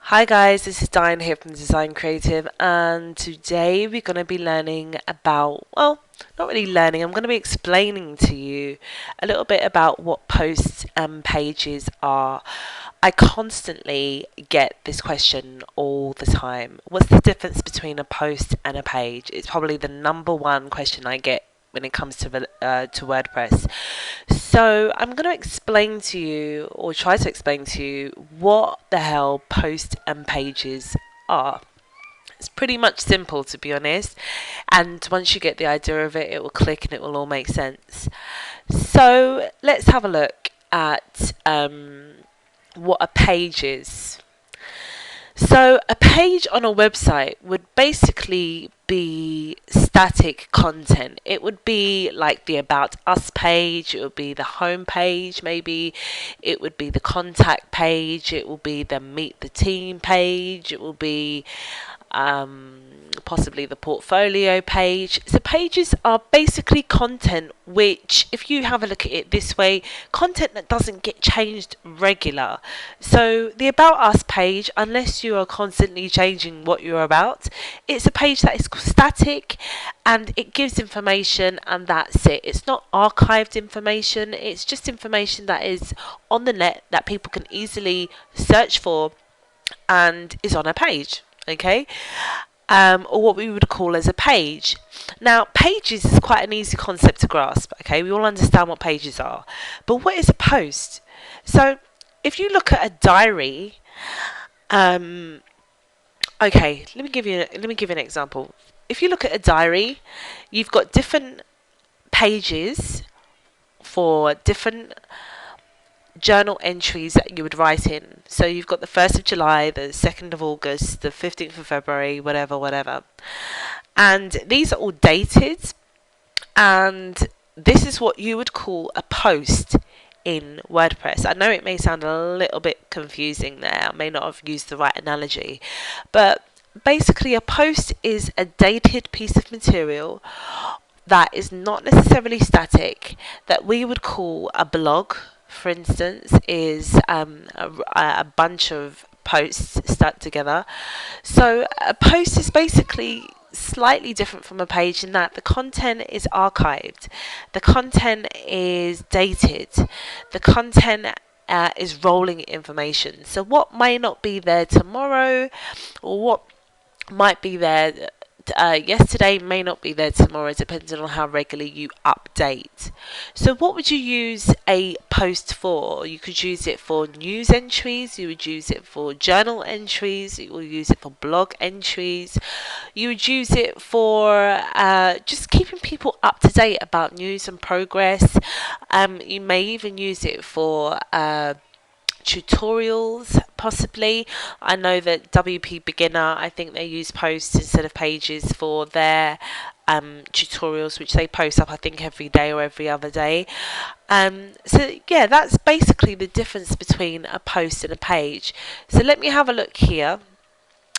Hi guys, this is Diane here from Design Creative, and today we're going to be learning about, well, not really learning, I'm going to be explaining to you a little bit about what posts and pages are. I constantly get this question all the time. What's the difference between a post and a page? It's probably the number one question I get when it comes to WordPress. So I'm going to explain to you, or try to explain to you, what the hell posts and pages are. It's pretty much simple, to be honest, and once you get the idea of it, it will click and it will all make sense. So let's have a look at what a page is. So a page on a website would basically be static content. It would be like the About Us page, it would be the home page, maybe it would be the contact page, it will be the Meet the Team page, it will be possibly the portfolio page. So pages are basically content which, if you have a look at it this way, content that doesn't get changed regular. So the About Us page, unless you are constantly changing what you're about, it's a page that is static and it gives information and that's it. It's not archived information, it's just information that is on the net that people can easily search for and is on a page. Okay, or what we would call as a page. Now, pages is quite an easy concept to grasp. Okay, we all understand what pages are, but what is a post? So, if you look at a diary, um, okay, let me give you an example. If you look at a diary, you've got different pages for different journal entries that you would write in. So you've got the 1st of July, the 2nd of August, the 15th of February, whatever, whatever. And these are all dated, and this is what you would call a post in WordPress. I know it may sound a little bit confusing there, I may not have used the right analogy, but basically a post is a dated piece of material that is not necessarily static, that we would call a blog, for instance, is a bunch of posts stuck together. So a post is basically slightly different from a page in that the content is archived, the content is dated, the content is rolling information. So what may not be there tomorrow, or what might be there yesterday may not be there tomorrow, depending on how regularly you update. So what would you use a post for? You could use it for news entries, you would use it for journal entries, you will use it for blog entries, you would use it for just keeping people up to date about news and progress. You may even use it for tutorials, possibly. I know that WP Beginner, I think they use posts instead of pages for their tutorials, which they post up, I think, every day or every other day. So yeah, that's basically the difference between a post and a page. So let me have a look here.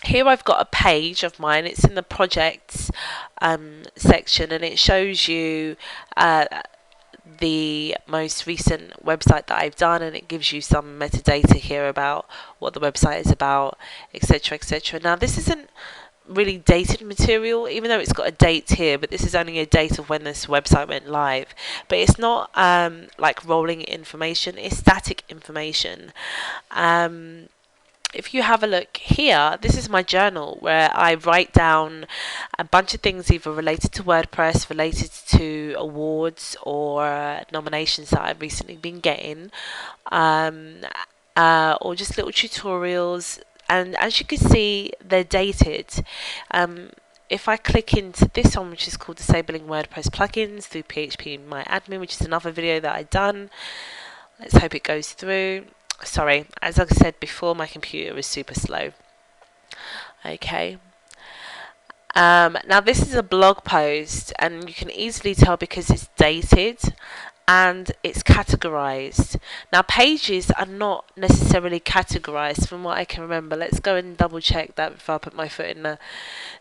Here I've got a page of mine, it's in the projects section, and it shows you the most recent website that I've done, and it gives you some metadata here about what the website is about, etc., etc. Now, this isn't really dated material, even though it's got a date here, but this is only a date of when this website went live. But it's not like rolling information, it's static information. If you have a look here, this is my journal where I write down a bunch of things either related to WordPress, related to awards or nominations that I've recently been getting, or just little tutorials. And as you can see, they're dated. If I click into this one, which is called Disabling WordPress Plugins through PHP My Admin, which is another video that I've done, let's hope it goes through. Sorry, as I said before, my computer is super slow. Okay. Now this is a blog post, and you can easily tell because it's dated and it's categorized. Now pages are not necessarily categorized from what I can remember. Let's go and double check that before I put my foot in there.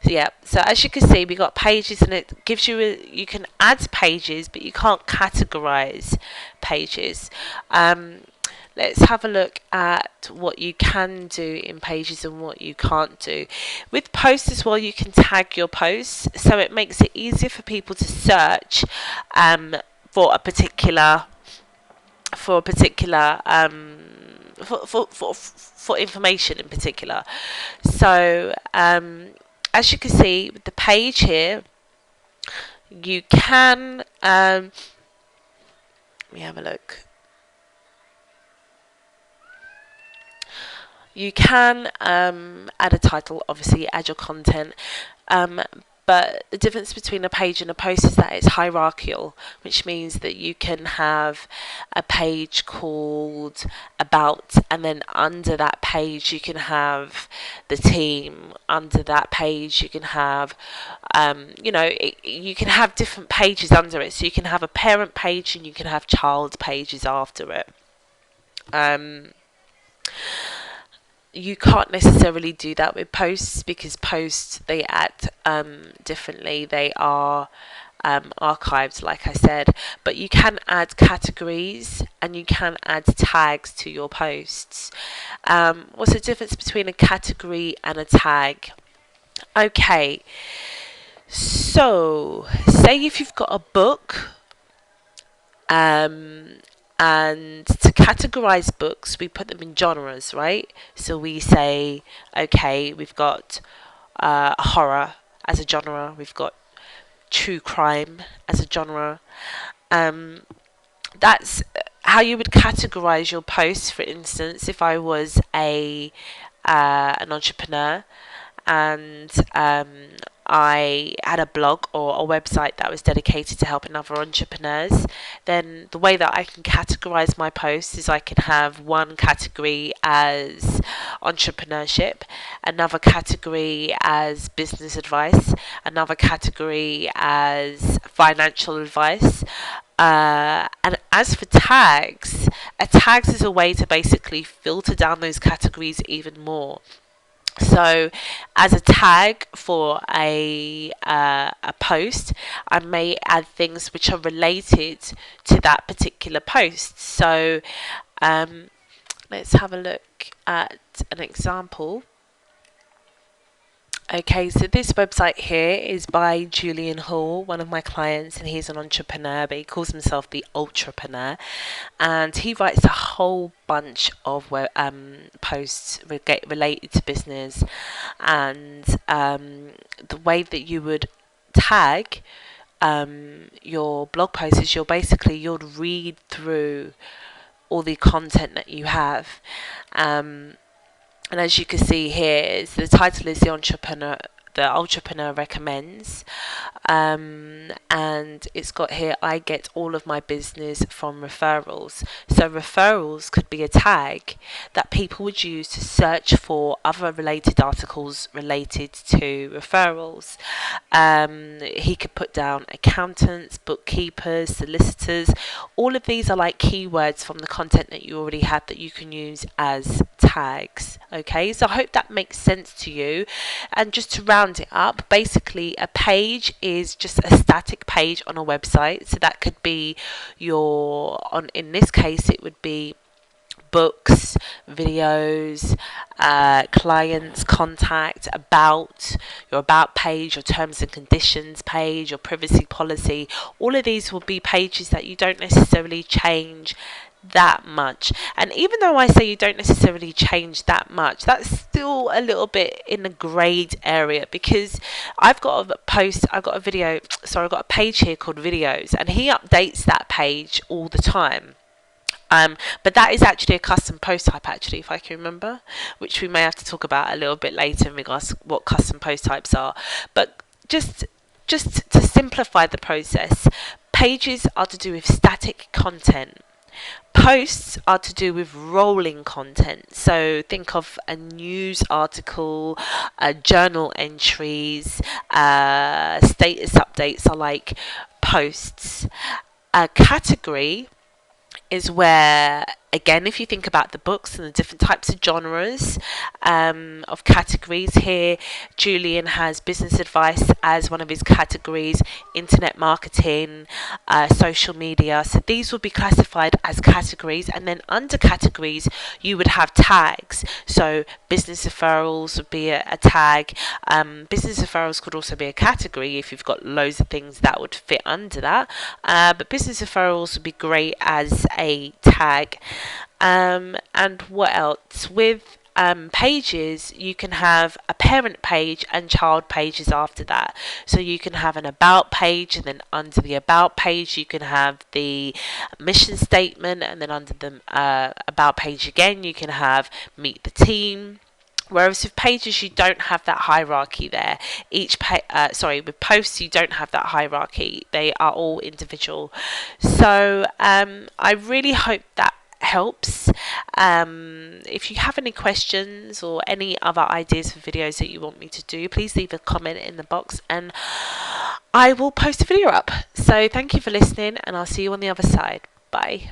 So yeah, so as you can see, we got pages, and it gives you you can add pages, but you can't categorize pages. let's have a look at what you can do in Pages and what you can't do. With posts as well, you can tag your posts, so it makes it easier for people to search for a particular for information in particular. So as you can see with the page here, you can let me have a look. You can add a title, obviously add your content, but the difference between a page and a post is that it's hierarchical, which means that you can have a page called About, and then under that page you can have the team. Under that page you can have, you can have different pages under it. So you can have a parent page and you can have child pages after it. You can't necessarily do that with posts, because posts, they act differently. They are archived, like I said, but you can add categories and you can add tags to your posts. What's the difference between a category and a tag? Okay, so say if you've got a book, and to categorize books, we put them in genres, right? So we say, okay, we've got horror as a genre, we've got true crime as a genre. That's how you would categorize your posts. For instance, if I was an entrepreneur and I had a blog or a website that was dedicated to helping other entrepreneurs, then the way that I can categorize my posts is I can have one category as entrepreneurship, another category as business advice, another category as financial advice. And as for tags, tags is a way to basically filter down those categories even more. So, as a tag for a post, I may add things which are related to that particular post. So, let's have a look at an example. Okay, so this website here is by Julian Hall, one of my clients, and he's an entrepreneur, but he calls himself the Ultrapreneur, and he writes a whole bunch of posts related to business, and the way that you would tag your blog posts is you'll read through all the content that you have. And as you can see here, the title is the Entrepreneur Recommends, and it's got here, I get all of my business from referrals. So referrals could be a tag that people would use to search for other related articles related to referrals. He could put down accountants, bookkeepers, solicitors. All of these are like keywords from the content that you already have that you can use as tags. Okay, so I hope that makes sense to you. And just to round it up, basically a page is just a static page on a website. So that could be in this case it would be books, videos, clients, contact, your about page, your terms and conditions page, your privacy policy. All of these will be pages that you don't necessarily change that much. And even though I say you don't necessarily change that much, that's still a little bit in the grade area, because I've got a page here called videos, and he updates that page all the time. But that is actually a custom post type, actually, if I can remember, which we may have to talk about a little bit later in regards to what custom post types are. But just to simplify the process, pages are to do with static content. Posts are to do with rolling content. So think of a news article, journal entries, status updates are like posts. A category is where Again, if you think about the books and the different types of genres of categories here, Julian has business advice as one of his categories, internet marketing, social media. So these will be classified as categories, and then under categories you would have tags. So business referrals would be a tag. Business referrals could also be a category if you've got loads of things that would fit under that. But business referrals would be great as a tag. And what else? With pages, you can have a parent page and child pages after that. So you can have an about page, and then under the about page you can have the mission statement, and then under the about page again you can have meet the team. Whereas with pages you don't have that hierarchy there. With posts you don't have that hierarchy. They are all individual. So I really hope that helps. If you have any questions or any other ideas for videos that you want me to do, please leave a comment in the box and I will post a video up. So thank you for listening, and I'll see you on the other side. Bye.